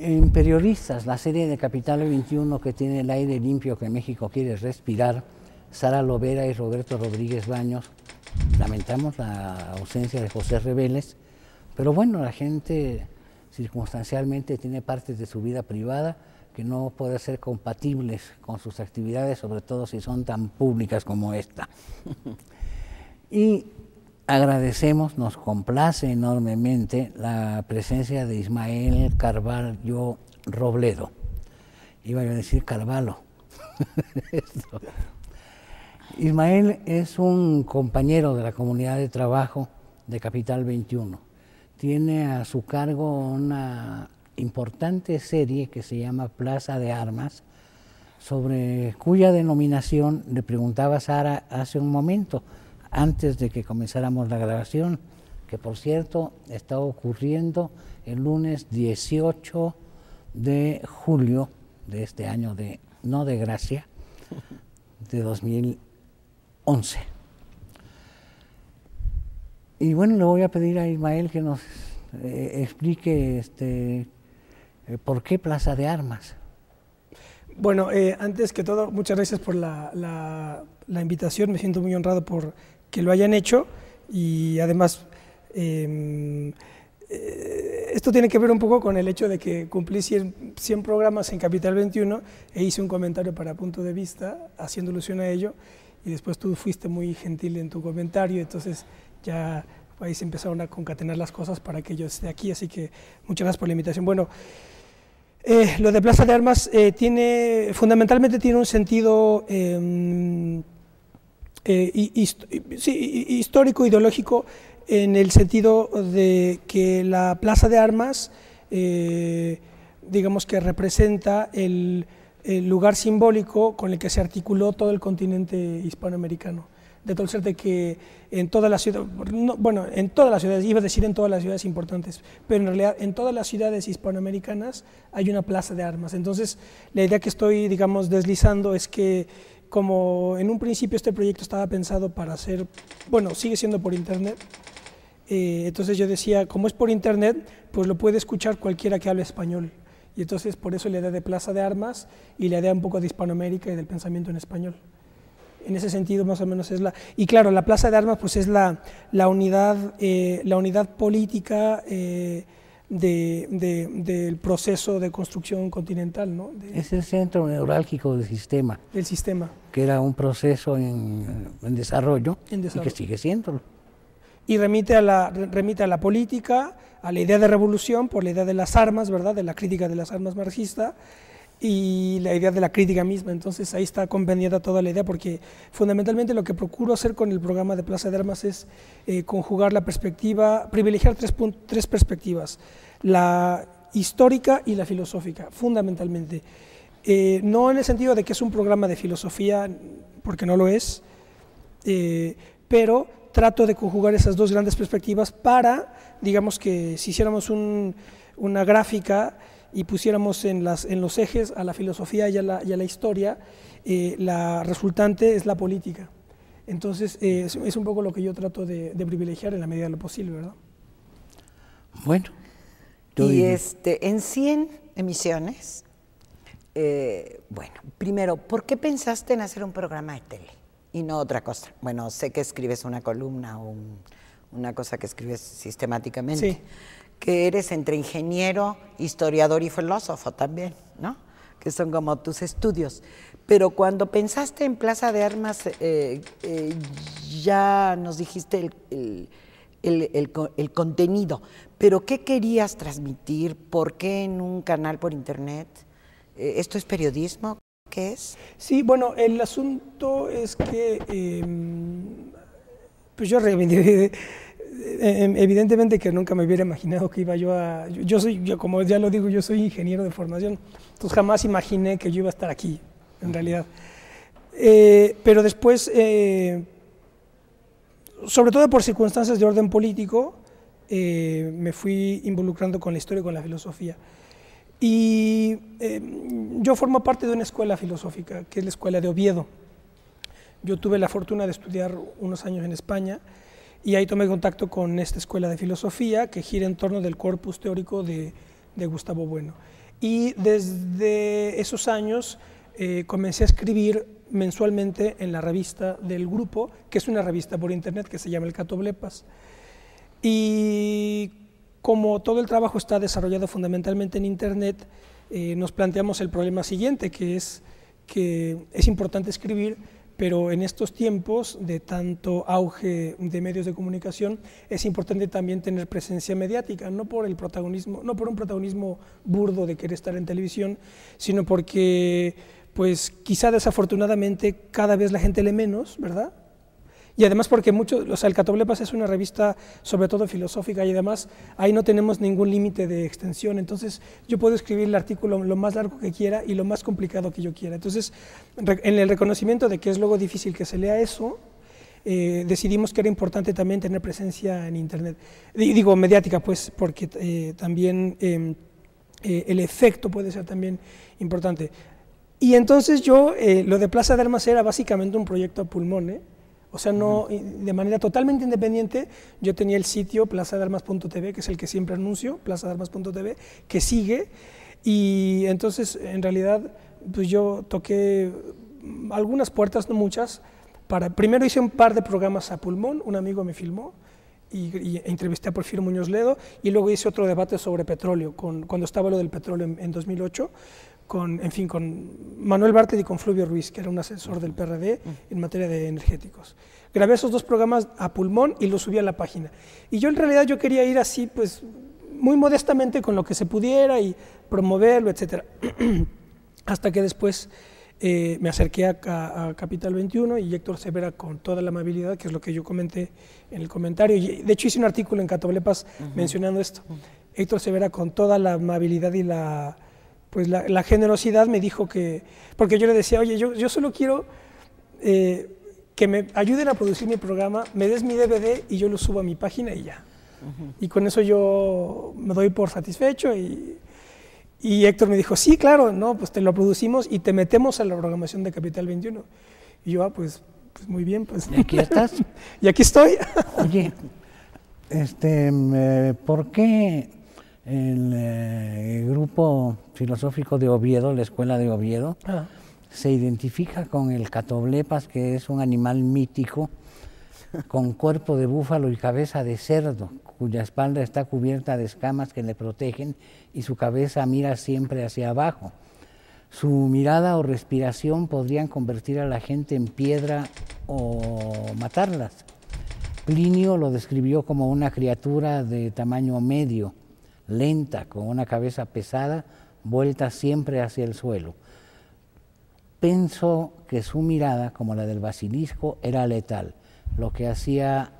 En Periodistas, la serie de Capital 21 que tiene el aire limpio que México quiere respirar, Sara Lovera y Roberto Rodríguez Baños, lamentamos la ausencia de José Reveles, pero bueno, la gente circunstancialmente tiene partes de su vida privada que no pueden ser compatibles con sus actividades, sobre todo si son tan públicas como esta. Y agradecemos, nos complace enormemente la presencia de Ismael Carvalho Robledo. Iba a decir Carvalho. Ismael es un compañero de la comunidad de trabajo de Capital 21. Tiene a su cargo una importante serie que se llama Plaza de Armas, sobre cuya denominación le preguntaba Sara hace un momento, antes de que comenzáramos la grabación, que por cierto está ocurriendo el lunes 18 de julio de este año, no de gracia, de 2011. Y bueno, le voy a pedir a Ismael que nos explique por qué Plaza de Armas. Bueno, antes que todo, muchas gracias por la invitación, me siento muy honrado por que lo hayan hecho y además esto tiene que ver un poco con el hecho de que cumplí 100 programas en Capital 21 e hice un comentario para Punto de Vista haciendo alusión a ello y después tú fuiste muy gentil en tu comentario, entonces ya ahí se empezaron a concatenar las cosas para que yo esté aquí, así que muchas gracias por la invitación. Bueno, lo de Plaza de Armas fundamentalmente tiene un sentido histórico, ideológico, en el sentido de que la Plaza de Armas, digamos que representa el lugar simbólico con el que se articuló todo el continente hispanoamericano, de tal suerte que en todas las ciudades, bueno, en todas las ciudades, iba a decir en todas las ciudades importantes, pero en realidad en todas las ciudades hispanoamericanas hay una plaza de armas. Entonces, la idea que estoy, digamos, deslizando es que, como en un principio este proyecto estaba pensado para hacer, bueno, sigue siendo por internet, entonces yo decía, como es por internet, pues lo puede escuchar cualquiera que hable español. Y entonces por eso la idea de Plaza de Armas y la idea un poco de Hispanoamérica y del pensamiento en español. En ese sentido más o menos es la... Y claro, la Plaza de Armas pues es la unidad política del proceso de construcción continental, ¿no? Es el centro neurálgico del sistema. Del sistema. Que era un proceso en desarrollo, y que sigue siendo. Y remite a la política, a la idea de revolución, por la idea de las armas, ¿verdad?, de la crítica de las armas marxista, y la idea de la crítica misma. Entonces ahí está compendiada toda la idea, porque fundamentalmente lo que procuro hacer con el programa de Plaza de Armas es conjugar la perspectiva, privilegiar tres perspectivas, la histórica y la filosófica, fundamentalmente. No en el sentido de que es un programa de filosofía, porque no lo es, pero trato de conjugar esas dos grandes perspectivas para, digamos que si hiciéramos una gráfica y pusiéramos en los ejes a la filosofía y a la historia, la resultante es la política. Entonces, es un poco lo que yo trato de privilegiar en la medida de lo posible, ¿verdad? Bueno. Y en 100 emisiones, bueno, primero, ¿por qué pensaste en hacer un programa de tele y no otra cosa? Bueno, sé que escribes una columna o una cosa que escribes sistemáticamente. Sí. Que eres entre ingeniero, historiador y filósofo también, ¿no? Que son como tus estudios. Pero cuando pensaste en Plaza de Armas, ya nos dijiste el contenido, pero ¿qué querías transmitir? ¿Por qué en un canal por internet? ¿Esto es periodismo? ¿Qué es? Sí, bueno, el asunto es que pues yo evidentemente que nunca me hubiera imaginado que iba yo como ya lo digo, yo soy ingeniero de formación, entonces jamás imaginé que yo iba a estar aquí, en realidad. Pero después, sobre todo por circunstancias de orden político, me fui involucrando con la historia y con la filosofía. Y yo formo parte de una escuela filosófica, que es la Escuela de Oviedo. Yo tuve la fortuna de estudiar unos años en España, y ahí tomé contacto con esta escuela de filosofía que gira en torno del corpus teórico de Gustavo Bueno. y desde esos años comencé a escribir mensualmente en la revista del grupo, que es una revista por internet que se llama El Catoblepas. Y como todo el trabajo está desarrollado fundamentalmente en internet, nos planteamos el problema siguiente, que es importante escribir, pero en estos tiempos de tanto auge de medios de comunicación es importante también tener presencia mediática, no por un protagonismo burdo de querer estar en televisión, sino porque pues quizá desafortunadamente cada vez la gente lee menos, ¿verdad? Y además porque el Catoblepas es una revista sobre todo filosófica y además ahí no tenemos ningún límite de extensión, entonces yo puedo escribir el artículo lo más largo que quiera y lo más complicado que yo quiera. Entonces, en el reconocimiento de que es luego difícil que se lea eso, decidimos que era importante también tener presencia en internet. Digo mediática, pues, porque también el efecto puede ser también importante. Y entonces yo, lo de Plaza de Armas era básicamente un proyecto a pulmón, o sea, no, de manera totalmente independiente. Yo tenía el sitio plazadearmas.tv, que es el que siempre anuncio, plazadearmas.tv, que sigue, y entonces en realidad pues yo toqué algunas puertas, no muchas. Primero hice un par de programas a pulmón, un amigo me filmó y entrevisté a Porfirio Muñoz Ledo, y luego hice otro debate sobre petróleo, cuando estaba lo del petróleo en 2008, con Manuel Bartlett y con Fluvio Ruiz, que era un asesor del PRD en materia de energéticos. Grabé esos dos programas a pulmón y los subí a la página. Y yo en realidad yo quería ir así, pues, muy modestamente con lo que se pudiera y promoverlo, etc. Hasta que después me acerqué a Capital 21 y Héctor Severa, con toda la amabilidad, que es lo que yo comenté en el comentario, y de hecho hice un artículo en Catoblepas mencionando esto. Héctor Severa, con toda la amabilidad y la generosidad, me dijo que, porque yo le decía, oye, yo solo quiero que me ayuden a producir mi programa, me des mi DVD y yo lo subo a mi página y ya. Y con eso yo me doy por satisfecho, y Héctor me dijo, sí, claro, no, pues te lo producimos y te metemos a la programación de Capital 21. Y yo, pues muy bien, pues. ¿Y aquí estás? Y aquí estoy. Oye, ¿por qué el grupo filosófico de Oviedo, la Escuela de Oviedo, se identifica con el Catoblepas, que es un animal mítico con cuerpo de búfalo y cabeza de cerdo, cuya espalda está cubierta de escamas que le protegen y su cabeza mira siempre hacia abajo? Su mirada o respiración podrían convertir a la gente en piedra o matarlas. Plinio lo describió como una criatura de tamaño medio, lenta, con una cabeza pesada, vuelta siempre hacia el suelo. Pensó que su mirada, como la del basilisco, era letal, lo que hacía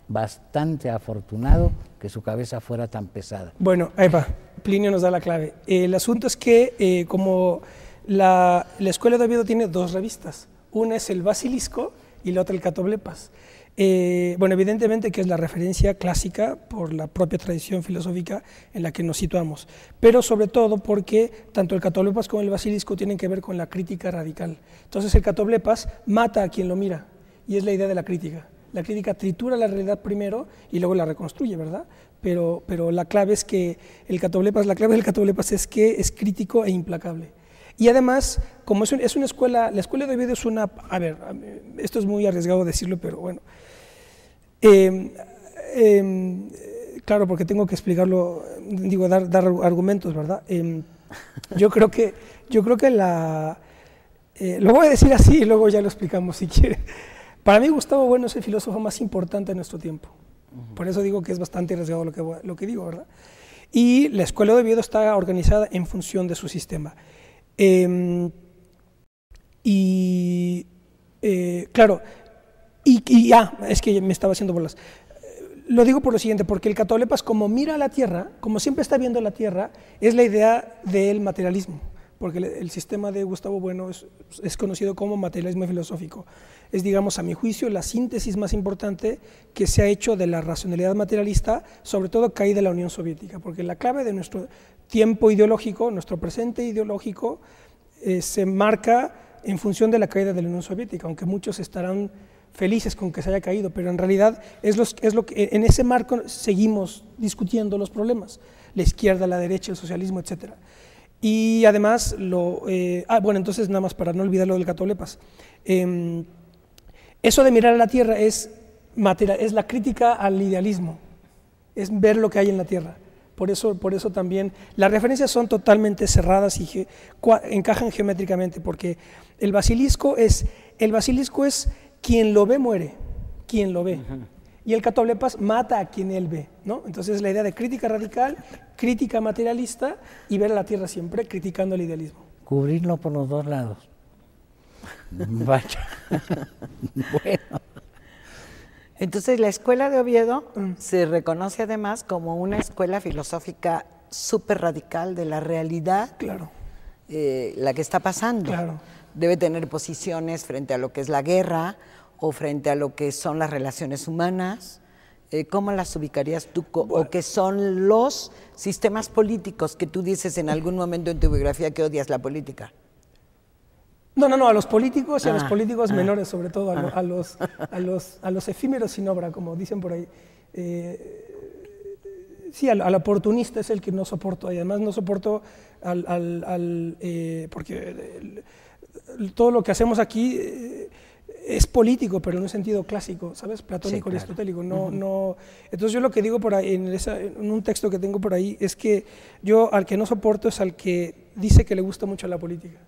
bastante afortunado que su cabeza fuera tan pesada. Bueno, ahí va, Plinio nos da la clave. El asunto es que como la Escuela de Oviedo tiene dos revistas, una es el Basilisco y la otra el Catoblepas. Bueno, evidentemente que es la referencia clásica por la propia tradición filosófica en la que nos situamos, pero sobre todo porque tanto el Catoblepas como el Basilisco tienen que ver con la crítica radical. Entonces el Catoblepas mata a quien lo mira, y es la idea de la crítica. La crítica tritura la realidad primero y luego la reconstruye, ¿verdad? Pero la clave es que la clave del Catoblepas es que es crítico e implacable. Y además, como es una escuela, la Escuela de Oviedo es una, a ver, esto es muy arriesgado decirlo, pero bueno, claro, porque tengo que explicarlo, digo, dar argumentos, ¿verdad? Yo creo que lo voy a decir así y luego ya lo explicamos si quiere. Para mí Gustavo Bueno es el filósofo más importante de nuestro tiempo. Por eso digo que es bastante arriesgado lo que digo, ¿verdad? Y la Escuela de Oviedo está organizada en función de su sistema. Claro, es que me estaba haciendo bolas. Lo digo por lo siguiente, porque el Catoblepas, como mira a la Tierra, como siempre está viendo la Tierra, es la idea del materialismo, porque el sistema de Gustavo Bueno es conocido como materialismo filosófico. Es, digamos, a mi juicio, la síntesis más importante que se ha hecho de la racionalidad materialista, sobre todo caída de la Unión Soviética, porque la clave de nuestro tiempo ideológico, nuestro presente ideológico, se marca en función de la caída de la Unión Soviética, aunque muchos estarán felices con que se haya caído, pero en realidad es lo que en ese marco seguimos discutiendo los problemas, la izquierda, la derecha, el socialismo, etc. Y además, bueno, entonces nada más para no olvidar lo del Catoplepas. Eso de mirar a la Tierra es la crítica al idealismo, es ver lo que hay en la Tierra. Por eso también las referencias son totalmente cerradas y encajan geométricamente, porque el basilisco es quien lo ve muere, quien lo ve. Y el Catoplepas mata a quien él ve, ¿no? Entonces la idea de crítica radical, crítica materialista y ver a la Tierra siempre criticando el idealismo. Cubrirlo por los dos lados. Vaya. Bueno. Entonces la Escuela de Oviedo se reconoce además como una escuela filosófica súper radical de la realidad, claro, la que está pasando. Claro. Debe tener posiciones frente a lo que es la guerra o frente a lo que son las relaciones humanas. ¿Cómo las ubicarías tú? ¿O qué son los sistemas políticos que tú dices en algún momento en tu biografía que odias la política? No, a los políticos y a los políticos menores, sobre todo, a los efímeros sin obra, como dicen por ahí. Sí, al oportunista es el que no soporto, y además no soporto porque todo lo que hacemos aquí es político, pero en un sentido clásico, ¿sabes? Platónico, sí, claro, aristotélico. No. Entonces yo lo que digo por ahí, en un texto que tengo por ahí, es que yo al que no soporto es al que dice que le gusta mucho la política.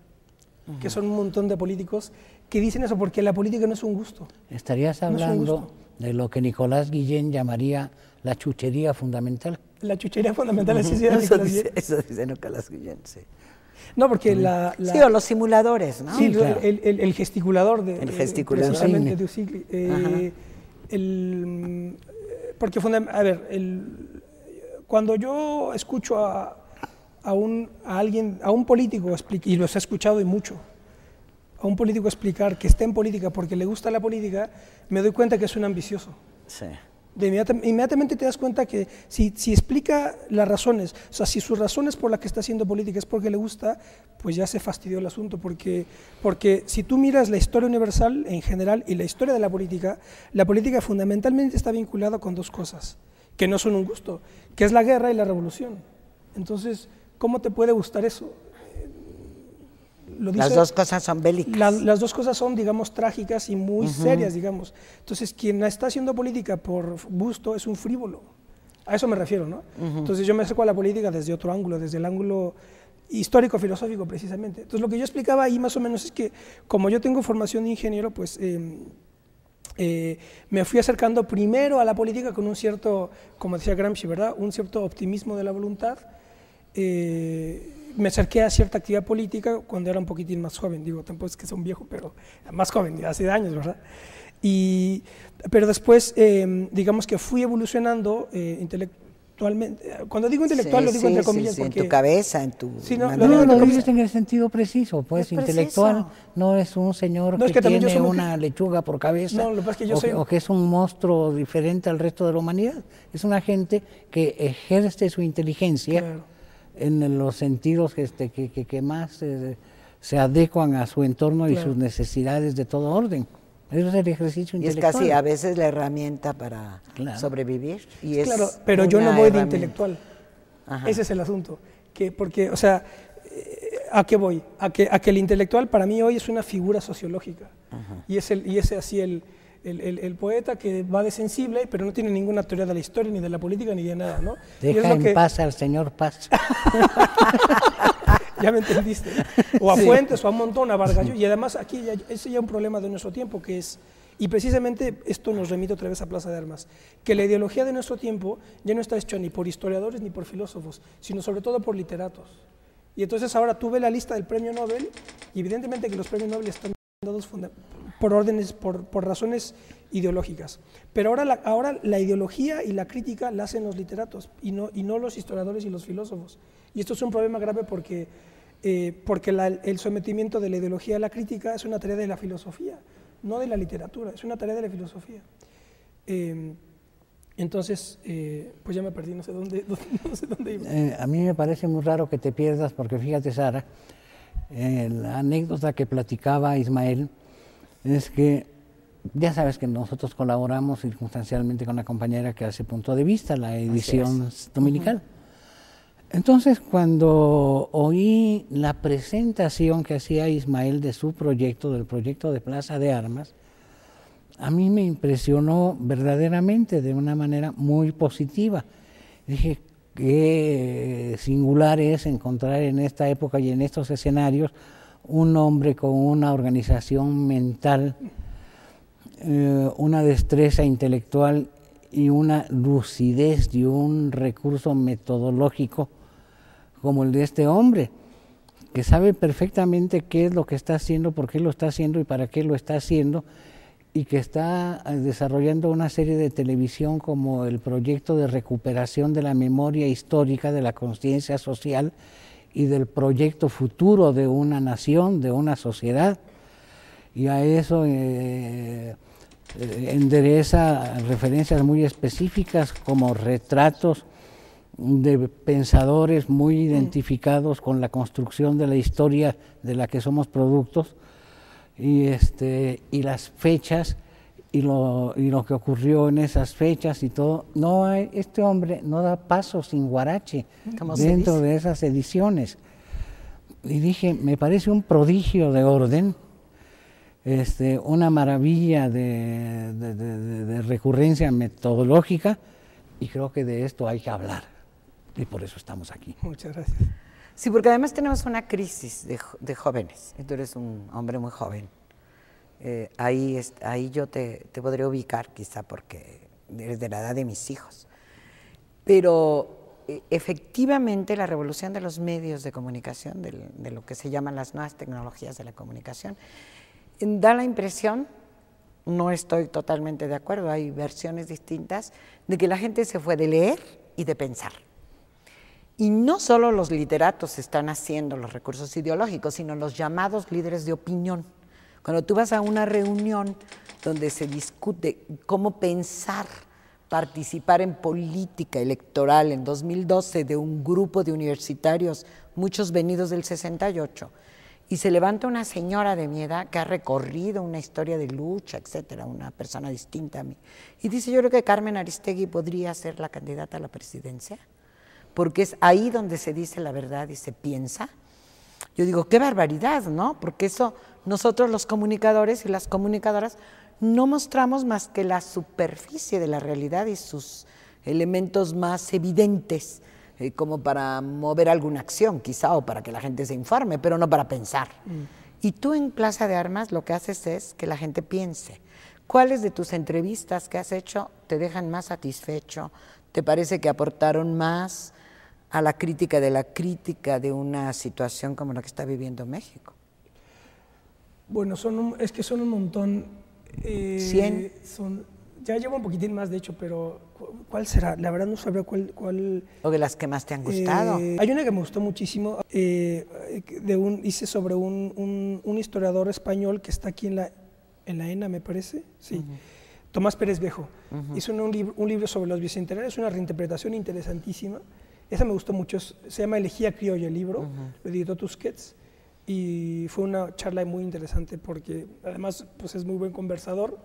Que son un montón de políticos que dicen eso, porque la política no es un gusto. Estarías hablando de lo que Nicolás Guillén llamaría la chuchería fundamental. La chuchería fundamental, así se llama. Eso dice Nicolás Guillén, sí. No, porque sí, o los simuladores, ¿no? Sí, claro. el gesticulador de... El gesticulador. Precisamente de Usigli. Porque, a ver, cuando yo escucho a un político, y los he escuchado y mucho, a un político explicar que está en política porque le gusta la política, me doy cuenta que es un ambicioso. Sí. Inmediatamente te das cuenta que si explica las razones, o sea, si sus razones por las que está haciendo política es porque le gusta, pues ya se fastidió el asunto, porque si tú miras la historia universal en general y la historia de la política fundamentalmente está vinculada con dos cosas, que no son un gusto, que es la guerra y la revolución. Entonces, ¿cómo te puede gustar eso? Las dos cosas son bélicas. Las dos cosas son, digamos, trágicas y muy serias, digamos. Entonces, quien está haciendo política por gusto es un frívolo. A eso me refiero, ¿no? Entonces, yo me acerco a la política desde otro ángulo, desde el ángulo histórico-filosófico, precisamente. Entonces, lo que yo explicaba ahí más o menos es que, como yo tengo formación de ingeniero, pues me fui acercando primero a la política con un cierto, como decía Gramsci, ¿verdad?, un cierto optimismo de la voluntad. Me acerqué a cierta actividad política cuando era un poquitín más joven, digo, tampoco es que sea un viejo, pero más joven, hace años, ¿verdad? Pero después, digamos que fui evolucionando intelectualmente. Cuando digo intelectual, lo digo entre comillas. Sí, porque en tu cabeza, en tu... Sí, no, lo dices en el sentido preciso, pues es intelectual preciso. No es un señor que tiene una lechuga por cabeza, no, lo que pasa es que yo soy... o que es un monstruo diferente al resto de la humanidad. Es una gente que ejerce su inteligencia, claro, en los sentidos que más se adecuan a su entorno, claro, y sus necesidades de todo orden. Eso es el ejercicio intelectual. Y es casi a veces la herramienta para, claro, sobrevivir. Y es claro, pero yo no voy de intelectual. Ajá. Ese es el asunto. Porque, o sea, ¿a qué voy? A que el intelectual para mí hoy es una figura sociológica. Ajá. Y es así el poeta que va de sensible, pero no tiene ninguna teoría de la historia, ni de la política, ni de nada, ¿no? Deja en paz al señor Paz. Ya me entendiste. O a Fuentes, o a un montón, a Vargas Llosa. Y además aquí es ya un problema de nuestro tiempo, que es, y precisamente esto nos remite otra vez a Plaza de Armas, que la ideología de nuestro tiempo ya no está hecha ni por historiadores ni por filósofos, sino sobre todo por literatos. Y entonces ahora tú ves la lista del premio Nobel, y evidentemente que los premios Nobel están dados por razones ideológicas. Pero ahora la ideología y la crítica la hacen los literatos y no los historiadores y los filósofos. Y esto es un problema grave porque el sometimiento de la ideología a la crítica es una tarea de la filosofía, no de la literatura, es una tarea de la filosofía. Entonces, pues ya me perdí, no sé dónde iba. A mí me parece muy raro que te pierdas, porque fíjate, Sara, la anécdota que platicaba Ismael es que ya sabes que nosotros colaboramos circunstancialmente con la compañera que hace Punto de Vista, la edición dominical. Entonces, cuando oí la presentación que hacía Ismael de su proyecto, del proyecto de Plaza de Armas, a mí me impresionó verdaderamente de una manera muy positiva. Dije, qué singular es encontrar en esta época y en estos escenarios un hombre con una organización mental, una destreza intelectual y una lucidez y un recurso metodológico como el de este hombre, que sabe perfectamente qué es lo que está haciendo, por qué lo está haciendo y para qué lo está haciendo, y que está desarrollando una serie de televisión como el proyecto de recuperación de la memoria histórica, de la conciencia social y del proyecto futuro de una nación, de una sociedad, y a eso endereza referencias muy específicas como retratos de pensadores muy identificados con la construcción de la historia de la que somos productos, y las fechas y lo que ocurrió en esas fechas y todo. No hay, este hombre no da paso sin guarache dentro de esas ediciones. Y dije, me parece un prodigio de orden, una maravilla de recurrencia metodológica, y creo que de esto hay que hablar. Y por eso estamos aquí. Muchas gracias. Sí, porque además tenemos una crisis de jóvenes. Tú eres un hombre muy joven. Ahí yo te podría ubicar, quizá porque eres de la edad de mis hijos. Pero efectivamente la revolución de los medios de comunicación, de lo que se llaman las nuevas tecnologías de la comunicación, da la impresión, no estoy totalmente de acuerdo, hay versiones distintas, de que la gente se fue de leer y de pensar. Y no solo los literatos están haciendo los recursos ideológicos, sino los llamados líderes de opinión. Cuando tú vas a una reunión donde se discute cómo pensar, participar en política electoral en 2012 de un grupo de universitarios, muchos venidos del 68, y se levanta una señora de mi edad que ha recorrido una historia de lucha, etcétera, una persona distinta a mí, y dice, yo creo que Carmen Aristegui podría ser la candidata a la presidencia, porque es ahí donde se dice la verdad y se piensa. Yo digo, qué barbaridad, ¿no? Porque eso nosotros los comunicadores y las comunicadoras no mostramos más que la superficie de la realidad y sus elementos más evidentes, como para mover alguna acción quizá o para que la gente se informe, pero no para pensar. Y tú en Plaza de Armas lo que haces es que la gente piense. ¿Cuáles de tus entrevistas que has hecho te dejan más satisfecho? ¿Te parece que aportaron más a la crítica de una situación como la que está viviendo México? Bueno, son un montón. 100. Ya llevo un poquitín más, de hecho, pero ¿cuál será? La verdad no sabría cuál. ¿O de las que más te han gustado? Hay una que me gustó muchísimo, hice sobre un historiador español que está aquí en la ENA, me parece, sí. Tomás Pérez Bejo. Hizo un libro sobre los bicentenarios, una reinterpretación interesantísima. Esa me gustó mucho, se llama Elegía Criolla el libro, lo editó Tusquets, y fue una charla muy interesante porque además pues es muy buen conversador,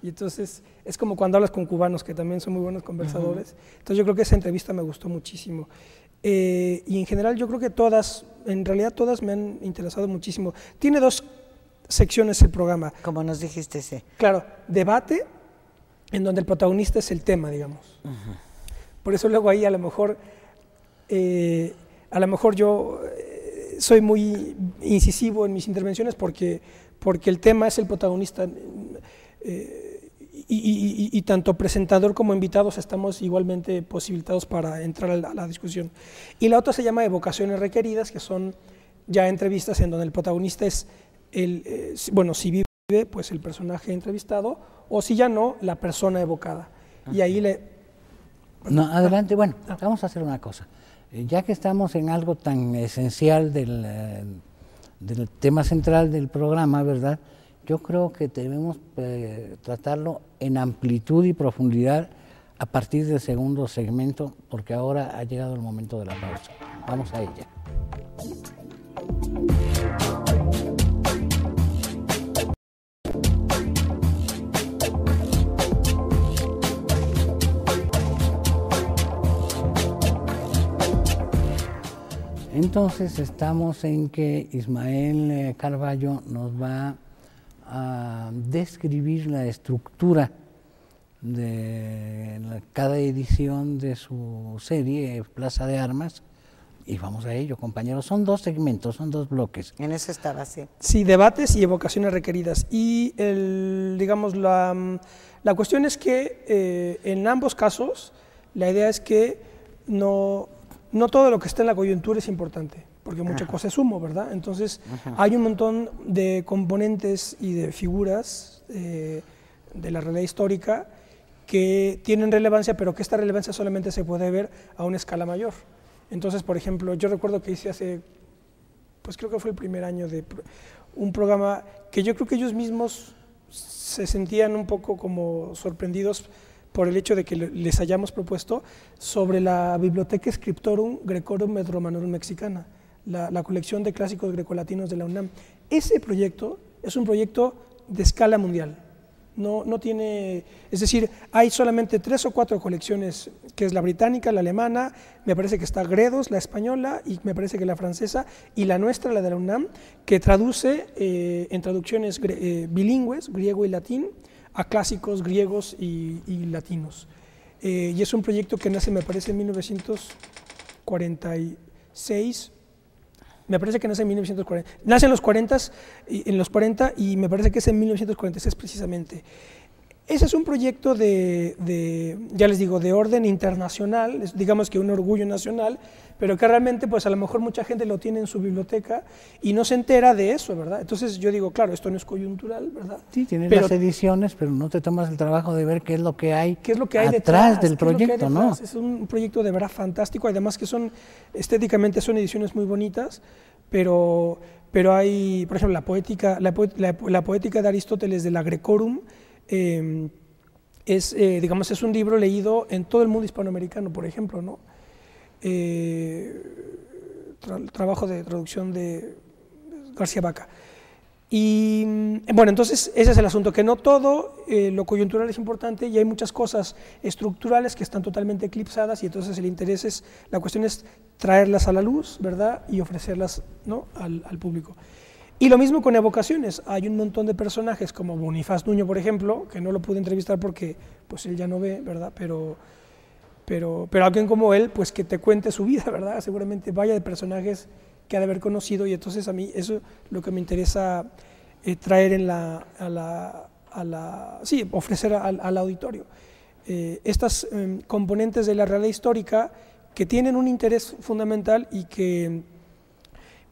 y entonces es como cuando hablas con cubanos que también son muy buenos conversadores. Entonces yo creo que esa entrevista me gustó muchísimo. Y en general yo creo que en realidad todas me han interesado muchísimo. Tiene dos secciones el programa. Como nos dijiste, sí. Claro, debate, en donde el protagonista es el tema, digamos. Por eso luego ahí a lo mejor yo soy muy incisivo en mis intervenciones porque el tema es el protagonista, y tanto presentador como invitados estamos igualmente posibilitados para entrar a la discusión. Y la otra se llama Evocaciones Requeridas, que son ya entrevistas en donde el protagonista es si vive, pues el personaje entrevistado, o si ya no, la persona evocada. Y ahí No, adelante, bueno, vamos a hacer una cosa. Ya que estamos en algo tan esencial del tema central del programa, ¿verdad? Yo creo que debemos tratarlo en amplitud y profundidad a partir del segundo segmento, porque ahora ha llegado el momento de la pausa. Vamos a ella. Entonces estamos en que Ismael Carballo nos va a describir la estructura de cada edición de su serie Plaza de Armas, y vamos a ello, compañeros. Son 2 segmentos, son 2 bloques. En eso estaba, sí. Sí, debates y evocaciones requeridas. Y digamos, la cuestión es que en ambos casos la idea es que no todo lo que está en la coyuntura es importante, porque mucha cosa es humo, ¿verdad? Entonces hay un montón de componentes y de figuras de la realidad histórica que tienen relevancia, pero que esta relevancia solamente se puede ver a una escala mayor. Entonces, por ejemplo, yo recuerdo que hice hace, pues creo que fue el primer año de un programa que yo creo que ellos mismos se sentían un poco como sorprendidos por el hecho de que les hayamos propuesto sobre la Bibliotheca Scriptorum Graecorum et Romanorum Mexicana, la colección de clásicos grecolatinos de la UNAM. Ese proyecto es un proyecto de escala mundial. No tiene, es decir, hay solamente 3 o 4 colecciones, que es la británica, la alemana, me parece que está Gredos, la española, y me parece que la francesa, y la nuestra, la de la UNAM, que traduce en traducciones bilingües, griego y latín, a clásicos griegos y latinos. Y es un proyecto que nace, me parece, en 1946, me parece que nace en 1940, nace en los 40 y me parece que es en 1946 precisamente. Ese es un proyecto ya les digo, de orden internacional, digamos que un orgullo nacional, pero que realmente pues a lo mejor mucha gente lo tiene en su biblioteca y no se entera de eso, ¿verdad? Entonces yo digo, claro, esto no es coyuntural, ¿verdad? Sí, tienes las ediciones, pero no te tomas el trabajo de ver qué es lo que hay, detrás del proyecto, ¿no? Es un proyecto de verdad fantástico, además que estéticamente son ediciones muy bonitas, pero hay, por ejemplo, la poética de Aristóteles de la Grecorum, digamos, es un libro leído en todo el mundo hispanoamericano, por ejemplo, ¿no? Trabajo de traducción de García Vaca. Y bueno, entonces ese es el asunto, que no todo lo coyuntural es importante y hay muchas cosas estructurales que están totalmente eclipsadas, y entonces la cuestión es traerlas a la luz, ¿verdad? Y ofrecerlas, ¿no?, al público. Y lo mismo con evocaciones. Hay un montón de personajes como Bonifaz Nuño, por ejemplo, que no lo pude entrevistar porque pues él ya no ve, ¿verdad? Pero alguien como él, pues que te cuente su vida, ¿verdad? Seguramente vaya de personajes que ha de haber conocido, y entonces a mí eso es lo que me interesa traer ofrecer al auditorio. Estas componentes de la realidad histórica que tienen un interés fundamental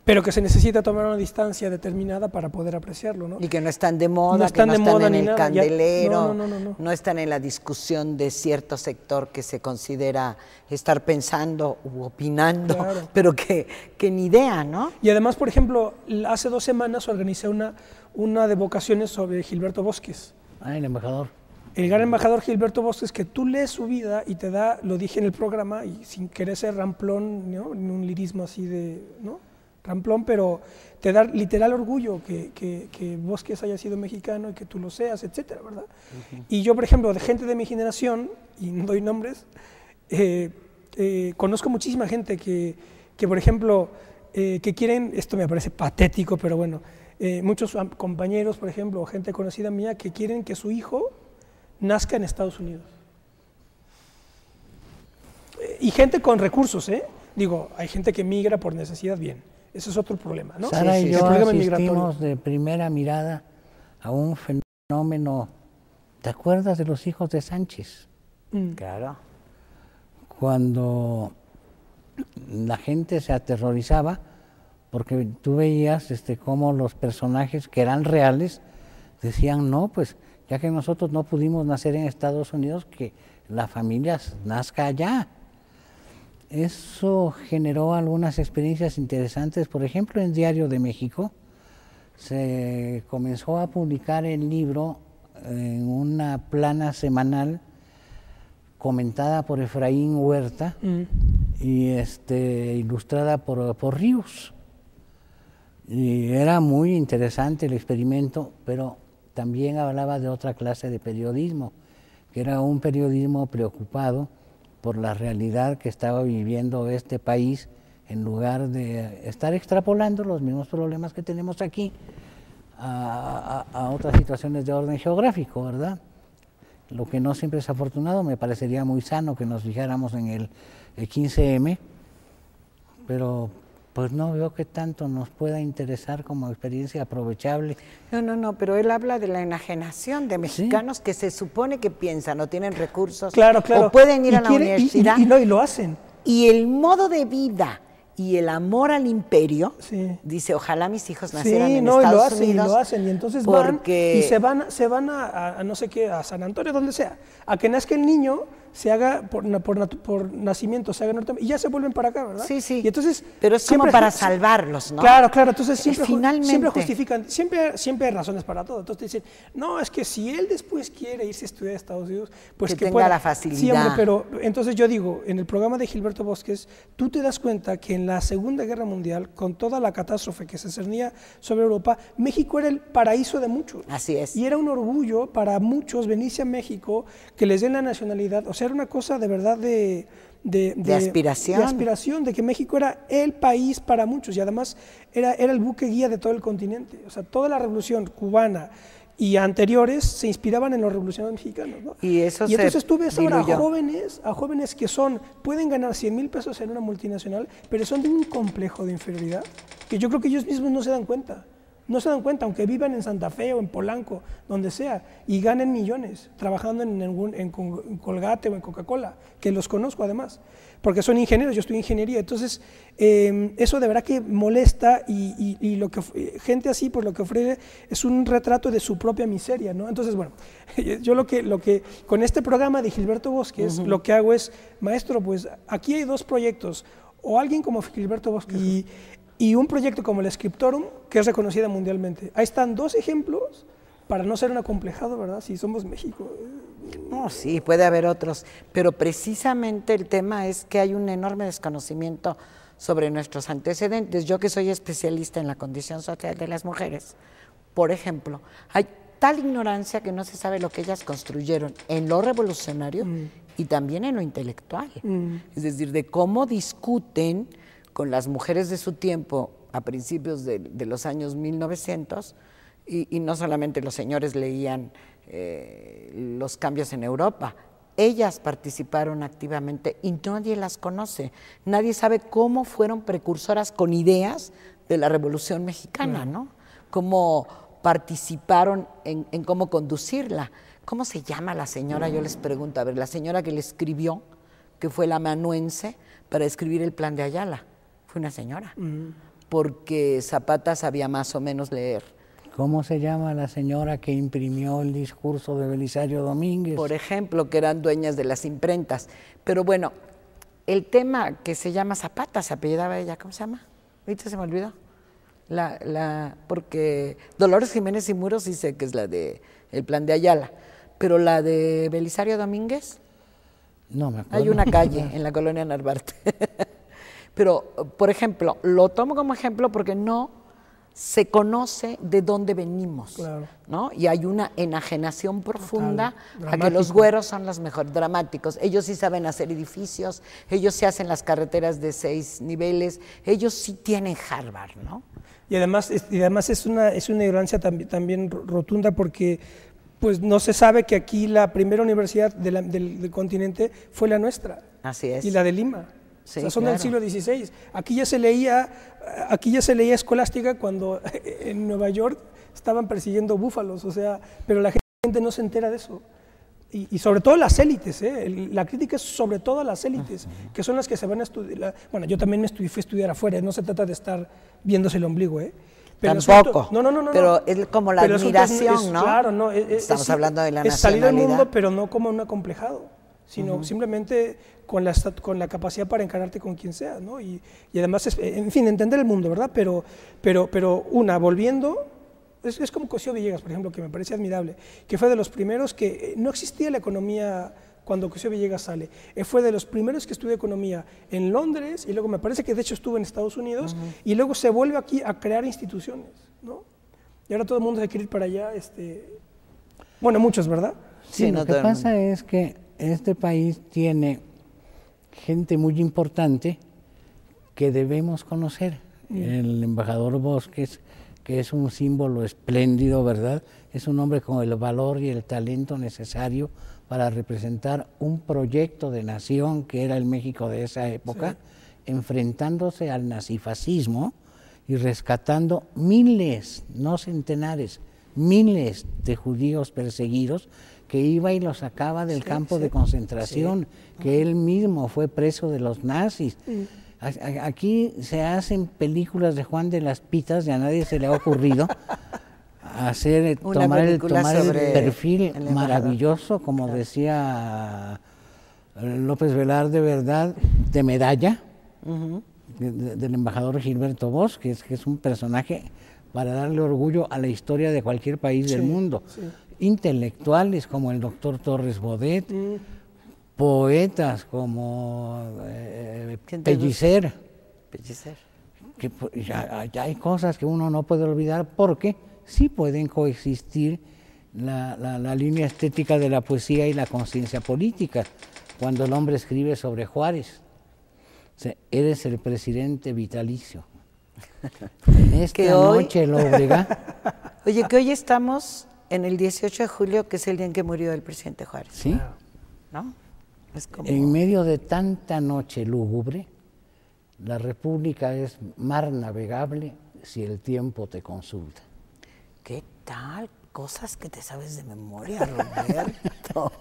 pero que se necesita tomar una distancia determinada para poder apreciarlo, ¿no? Y que no están de moda, que no están en el candelero, no están en la discusión de cierto sector que se considera estar pensando u opinando, claro, pero que ni idea, ¿no? Y además, por ejemplo, hace 2 semanas organicé una de vocaciones sobre Gilberto Bosques. El embajador. El gran embajador Gilberto Bosques, que tú lees su vida y te da, lo dije en el programa, y sin querer ser ramplón, ¿no?, en un lirismo así de, ¿no?, ramplón, pero te da literal orgullo que Bosques haya sido mexicano y que tú lo seas, etcétera, ¿verdad? Y yo, por ejemplo, de gente de mi generación, y no doy nombres, conozco muchísima gente que por ejemplo, que quieren, esto me parece patético, pero bueno, muchos compañeros, por ejemplo, o gente conocida mía, que quieren que su hijo nazca en Estados Unidos. Y gente con recursos, digo, hay gente que migra por necesidad, bien. Ese es otro problema, ¿no? Sara y yo asistimos de primera mirada a un fenómeno. ¿Te acuerdas de los hijos de Sánchez? Claro. Cuando la gente se aterrorizaba porque tú veías cómo los personajes que eran reales decían, no, pues ya que nosotros no pudimos nacer en Estados Unidos, que la familia nazca allá. Eso generó algunas experiencias interesantes. Por ejemplo, en Diario de México se comenzó a publicar el libro en una plana semanal comentada por Efraín Huerta y ilustrada por Ríos. Y era muy interesante el experimento, pero también hablaba de otra clase de periodismo, que era un periodismo preocupado por la realidad que estaba viviendo este país en lugar de estar extrapolando los mismos problemas que tenemos aquí a otras situaciones de orden geográfico, ¿verdad? Lo que no siempre es afortunado, me parecería muy sano que nos fijáramos en el 15M, pero pues no veo que tanto nos pueda interesar como experiencia aprovechable. No, pero él habla de la enajenación de mexicanos que se supone que piensan o tienen recursos o pueden ir a la universidad. Y lo hacen. Y el modo de vida y el amor al imperio, dice, ojalá mis hijos nacieran en Estados Unidos. Y lo hacen, y entonces van y se van a no sé qué, a San Antonio, donde sea, a que nazca el niño, se haga por nacimiento, se haga norteamericano, y ya se vuelven para acá, ¿verdad? Sí. Y entonces, pero es como para salvarlos, ¿no? Claro, entonces siempre Finalmente, justifican, siempre hay razones para todo. Entonces te dicen, no, es que si él después quiere irse a estudiar a Estados Unidos, pues que tenga la facilidad. Sí, hombre, pero entonces yo digo, en el programa de Gilberto Bosques, tú te das cuenta que en la Segunda Guerra Mundial, con toda la catástrofe que se cernía sobre Europa, México era el paraíso de muchos. Así es. Y era un orgullo para muchos venirse a México, que les den la nacionalidad. O sea, era una cosa de verdad de aspiración. De aspiración, de que México era el país para muchos y además era el buque guía de todo el continente. O sea, toda la revolución cubana y anteriores se inspiraban en los revolucionarios mexicanos, ¿no? Y entonces tú ves ahora a jóvenes que pueden ganar 100,000 pesos en una multinacional, pero son de un complejo de inferioridad que yo creo que ellos mismos no se dan cuenta. No se dan cuenta, aunque vivan en Santa Fe o en Polanco, donde sea, y ganen millones trabajando en Colgate o en Coca-Cola, que los conozco además, porque son ingenieros, yo estudio ingeniería. Entonces, eso de verdad que molesta y lo que gente así, pues lo que ofrece es un retrato de su propia miseria, ¿no? Entonces, bueno, yo lo que con este programa de Gilberto Bosques, lo que hago es, maestro, pues aquí hay dos proyectos, o alguien como Gilberto Bosques y un proyecto como el Scriptorum, que es reconocida mundialmente. Ahí están dos ejemplos para no ser un acomplejado, ¿verdad? Si somos México. No, sí, puede haber otros, pero precisamente el tema es que hay un enorme desconocimiento sobre nuestros antecedentes. Yo que soy especialista en la condición social de las mujeres, por ejemplo, hay tal ignorancia que no se sabe lo que ellas construyeron en lo revolucionario y también en lo intelectual. Es decir, de cómo discuten con las mujeres de su tiempo a principios de los años 1900, y no solamente los señores leían los cambios en Europa, ellas participaron activamente y nadie las conoce, nadie sabe cómo fueron precursoras con ideas de la Revolución Mexicana, ¿no? Cómo participaron en cómo conducirla. ¿Cómo se llama la señora? Yo les pregunto, a ver, la señora que le escribió, que fue la amanuense para escribir el Plan de Ayala. Fue una señora, porque Zapata sabía más o menos leer. ¿Cómo se llama la señora que imprimió el discurso de Belisario Domínguez? Por ejemplo, que eran dueñas de las imprentas. Pero bueno, el tema que se llama Zapata, se apellidaba ella, ¿cómo se llama? Ahorita se me olvidó. Porque Dolores Jiménez y Muros dice que es la de el Plan de Ayala, pero la de Belisario Domínguez, no me acuerdo. Hay una calle en la colonia Narvarte. Pero, por ejemplo, lo tomo como ejemplo porque no se conoce de dónde venimos, claro, ¿no? Y hay una enajenación profunda a que los güeros son los mejores, dramáticos. Ellos sí saben hacer edificios, ellos sí hacen las carreteras de 6 niveles, ellos sí tienen Harvard, ¿no? Y además es una ignorancia también rotunda porque pues no se sabe que aquí la primera universidad del continente fue la nuestra. Así es. Y la de Lima. Sí, o sea, son claro. del siglo XVI. Aquí ya se leía Escolástica cuando en Nueva York estaban persiguiendo búfalos, o sea, pero la gente no se entera de eso. Y sobre todo las élites, la crítica es sobre todo a las élites, que son las que se van a estudiar. Bueno, yo también fui a estudiar afuera, no se trata de estar viéndose el ombligo, Pero tampoco. No. Pero es como la admiración, ¿no? Claro, no. Estamos hablando de la nacionalidad. Es salir del mundo, pero no como un acomplejado, sino simplemente con la capacidad para encararte con quien sea, ¿no? Y además, en fin, entender el mundo, ¿verdad? Pero volviendo, es como Cosío Villegas, por ejemplo, que me parece admirable, que fue de los primeros que no existía la economía cuando Cosío Villegas sale. Fue de los primeros que estudió economía en Londres y luego me parece que de hecho estuvo en Estados Unidos y luego se vuelve aquí a crear instituciones, ¿no? Y ahora todo el mundo se quiere ir para allá, bueno, muchos, ¿verdad? Sí, lo que pasa es que este país tiene gente muy importante que debemos conocer. El embajador Bosques, que es un símbolo espléndido, ¿verdad? Es un hombre con el valor y el talento necesario para representar un proyecto de nación que era el México de esa época, enfrentándose al nazifascismo y rescatando miles, no centenares, miles de judíos perseguidos, que iba y los sacaba del campo de concentración, que él mismo fue preso de los nazis. Aquí se hacen películas de Juan de las Pitas, y a nadie se le ha ocurrido tomar el perfil maravilloso, como decía López Velarde, ¿verdad?, de medalla, del embajador Gilberto Bosques, que es un personaje para darle orgullo a la historia de cualquier país del mundo. Intelectuales como el doctor Torres Bodet, poetas como Pellicer, que ya hay cosas que uno no puede olvidar, porque sí pueden coexistir la línea estética de la poesía y la conciencia política. Cuando el hombre escribe sobre Juárez, o sea, eres el presidente vitalicio. En esta noche lóbrega. Oye, que hoy estamos en el 18 de julio, que es el día en que murió el presidente Juárez. Sí. ¿No? Es como... En medio de tanta noche lúgubre, la República es mar navegable si el tiempo te consulta. ¿Qué tal? Cosas que te sabes de memoria, Roberto.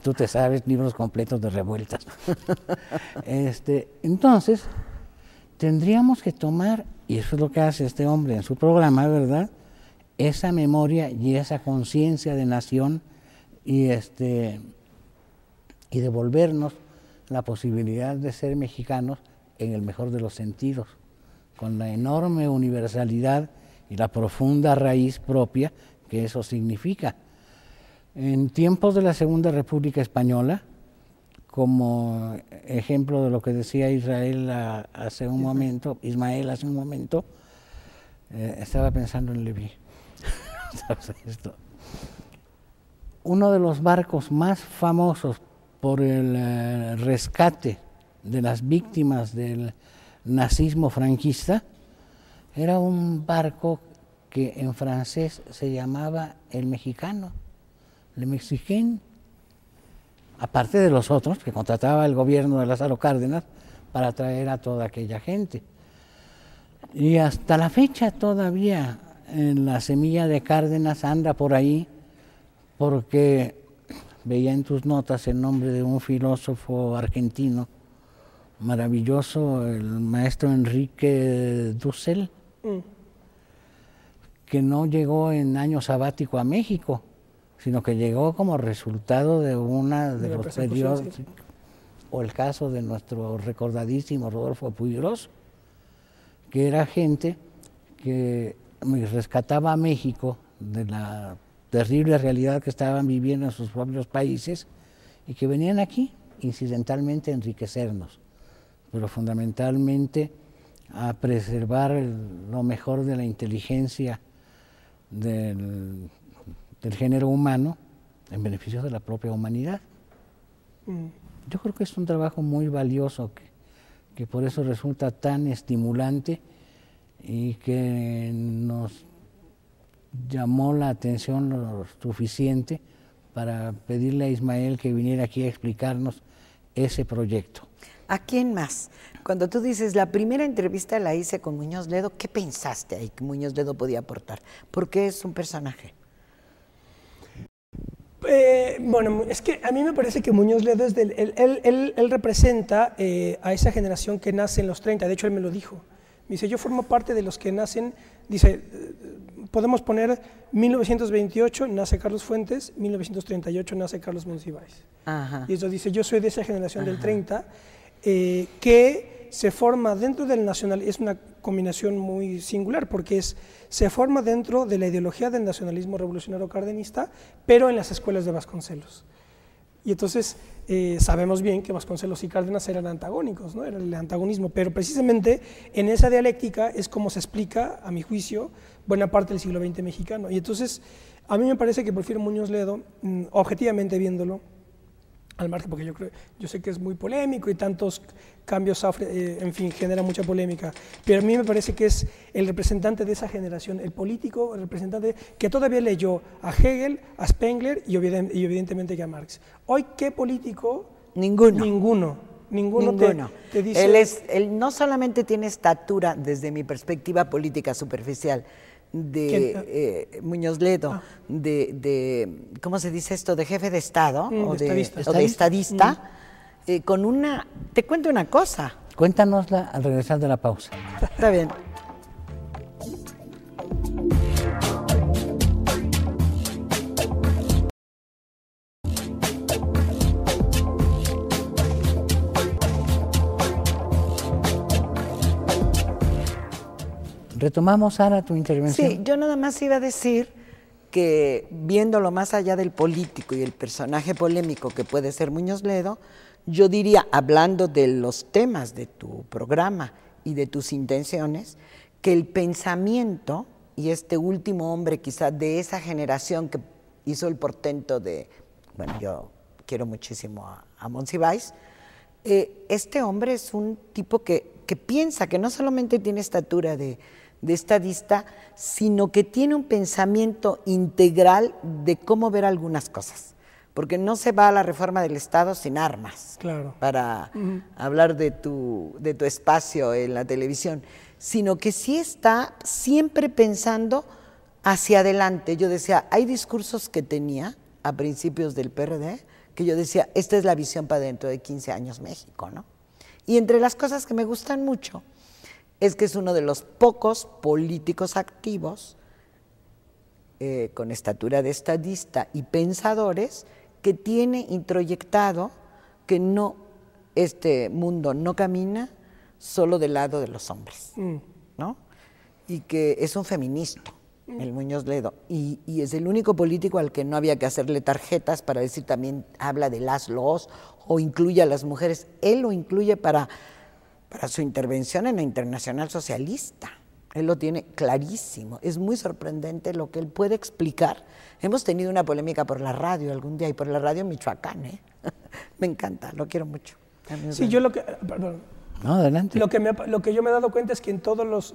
Tú te sabes libros completos de revueltas. Entonces, tendríamos que tomar, y eso es lo que hace este hombre en su programa, ¿verdad?, esa memoria y esa conciencia de nación y devolvernos la posibilidad de ser mexicanos en el mejor de los sentidos, con la enorme universalidad y la profunda raíz propia que eso significa. En tiempos de la Segunda República Española, como ejemplo de lo que decía Ismael hace un momento, estaba pensando en Leví. Uno de los barcos más famosos por el rescate de las víctimas del nazismo franquista era un barco que en francés se llamaba el Mexicano, Le Mexicain, aparte de los otros que contrataba el gobierno de Lázaro Cárdenas para traer a toda aquella gente. Y hasta la fecha todavía la semilla de Cárdenas anda por ahí, porque veía en tus notas el nombre de un filósofo argentino maravilloso, el maestro Enrique Dussel, que no llegó en año sabático a México, sino que llegó como resultado de una de los periodos, o el caso de nuestro recordadísimo Rodolfo Puigros, que era gente que rescataba a México de la terrible realidad que estaban viviendo en sus propios países y que venían aquí incidentalmente a enriquecernos, pero fundamentalmente a preservar lo mejor de la inteligencia del género humano en beneficio de la propia humanidad. Yo creo que es un trabajo muy valioso que por eso resulta tan estimulante y que nos llamó la atención lo suficiente para pedirle a Ismael que viniera aquí a explicarnos ese proyecto. ¿A quién más? Cuando tú dices, la primera entrevista la hice con Muñoz Ledo, ¿qué pensaste ahí que Muñoz Ledo podía aportar? ¿Por qué es un personaje? Bueno, es que a mí me parece que Muñoz Ledo es él representa a esa generación que nace en los 30, de hecho él me lo dijo. Me dice, yo formo parte de los que nacen, dice, podemos poner 1928, nace Carlos Fuentes, 1938 nace Carlos Monsiváis. Y eso dice, yo soy de esa generación del 30, que se forma dentro del nacional, es una combinación muy singular, porque se forma dentro de la ideología del nacionalismo revolucionario cardenista, pero en las escuelas de Vasconcelos. Y entonces sabemos bien que Vasconcelos y Cárdenas eran antagónicos, ¿no? Era el antagonismo, pero precisamente en esa dialéctica es como se explica, a mi juicio, buena parte del siglo XX mexicano. Y entonces a mí me parece que Porfirio Muñoz Ledo, objetivamente viéndolo, al margen, porque yo sé que es muy polémico y tantos cambios, en fin, genera mucha polémica, pero a mí me parece que es el representante de esa generación, el político, el representante que todavía leyó a Hegel, a Spengler y evidentemente que a Marx. Hoy, ¿qué político? Ninguno te dice... Él no solamente tiene estatura, desde mi perspectiva política superficial, de Muñoz Ledo, ¿cómo se dice esto? De jefe de Estado o de estadista, con una... Te cuento una cosa. Cuéntanosla al regresar de la pausa. Está bien. Retomamos, Sara, tu intervención. Sí, yo nada más iba a decir que viéndolo más allá del político y el personaje polémico que puede ser Muñoz Ledo, yo diría, hablando de los temas de tu programa y de tus intenciones, que el pensamiento, y este último hombre quizás de esa generación que hizo el portento de, bueno, yo quiero muchísimo a Monsiváis, este hombre es un tipo que piensa, que no solamente tiene estatura de estadista, sino que tiene un pensamiento integral de cómo ver algunas cosas, porque no se va a la reforma del Estado sin armas, claro, para hablar de tu espacio en la televisión, sino que sí está siempre pensando hacia adelante. Yo decía, hay discursos que tenía a principios del PRD, que yo decía, esta es la visión para dentro de 15 años México, ¿no? Y entre las cosas que me gustan mucho, es que es uno de los pocos políticos activos con estatura de estadista y pensadores que tiene introyectado que no, este mundo no camina solo del lado de los hombres, ¿no? Y que es un feminista, el Muñoz Ledo, y es el único político al que no había que hacerle tarjetas para decir también habla de los o incluye a las mujeres. Él lo incluye para su intervención en la Internacional Socialista. Él lo tiene clarísimo. Es muy sorprendente lo que él puede explicar. Hemos tenido una polémica por la radio algún día, y por la radio en Michoacán, ¿eh? Me encanta, lo quiero mucho. Sí, yo lo que... Perdón. No, adelante. Lo que yo me he dado cuenta es que en todos